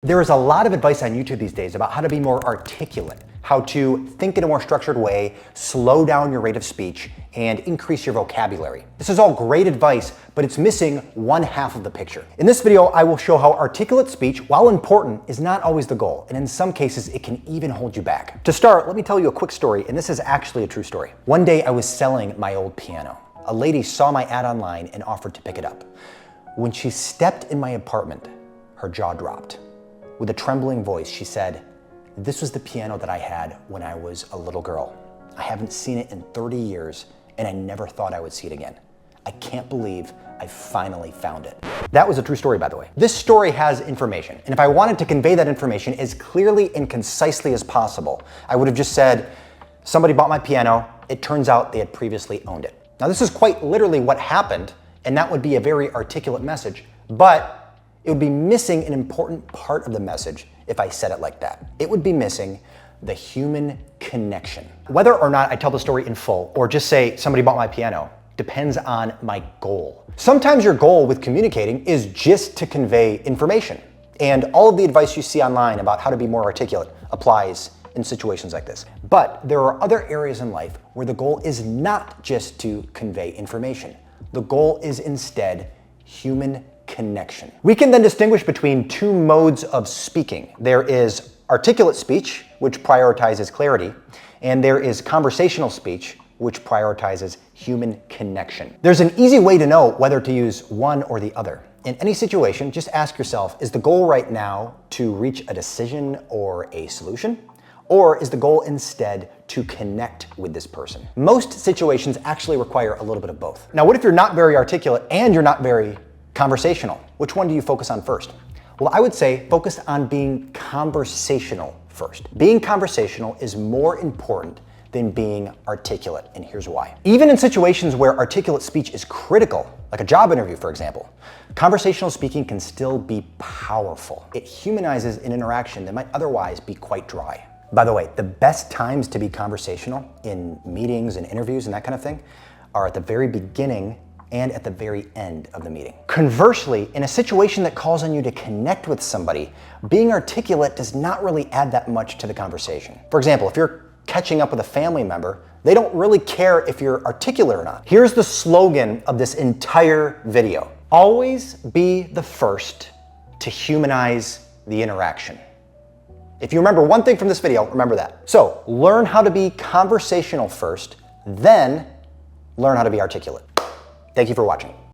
There is a lot of advice on YouTube these days about how to be more articulate, how to think in a more structured way, slow down your rate of speech, and increase your vocabulary. This is all great advice, but it's missing one half of the picture. In this video, I will show how articulate speech, while important, is not always the goal, and in some cases, it can even hold you back. To start, let me tell you a quick story, and this is actually a true story. One day, I was selling my old piano. A lady saw my ad online and offered to pick it up. When she stepped in my apartment, her jaw dropped. With a trembling voice, she said, "This was the piano that I had when I was a little girl. I haven't seen it in 30 years, and I never thought I would see it again. I can't believe I finally found it." That was a true story, by the way. This story has information, and if I wanted to convey that information as clearly and concisely as possible, I would have just said, somebody bought my piano, it turns out they had previously owned it. Now, this is quite literally what happened, and that would be a very articulate message, but it would be missing an important part of the message if I said it like that. It would be missing the human connection. Whether or not I tell the story in full or just say somebody bought my piano depends on my goal. Sometimes your goal with communicating is just to convey information. And all of the advice you see online about how to be more articulate applies in situations like this. But there are other areas in life where the goal is not just to convey information. The goal is instead human connection. We can then distinguish between two modes of speaking. There is articulate speech, which prioritizes clarity, and there is conversational speech, which prioritizes human connection. There's an easy way to know whether to use one or the other. In any situation, just ask yourself, is the goal right now to reach a decision or a solution? Or is the goal instead to connect with this person? Most situations actually require a little bit of both. Now, what if you're not very articulate and you're not very conversational? Which one do you focus on first? Well, I would say focus on being conversational first. Being conversational is more important than being articulate, and here's why. Even in situations where articulate speech is critical, like a job interview, for example, conversational speaking can still be powerful. It humanizes an interaction that might otherwise be quite dry. By the way, the best times to be conversational in meetings and interviews and that kind of thing are at the very beginning and at the very end of the meeting. Conversely, in a situation that calls on you to connect with somebody, being articulate does not really add that much to the conversation. For example, if you're catching up with a family member, they don't really care if you're articulate or not. Here's the slogan of this entire video: always be the first to humanize the interaction. If you remember one thing from this video, remember that. So learn how to be conversational first, then learn how to be articulate. Thank you for watching.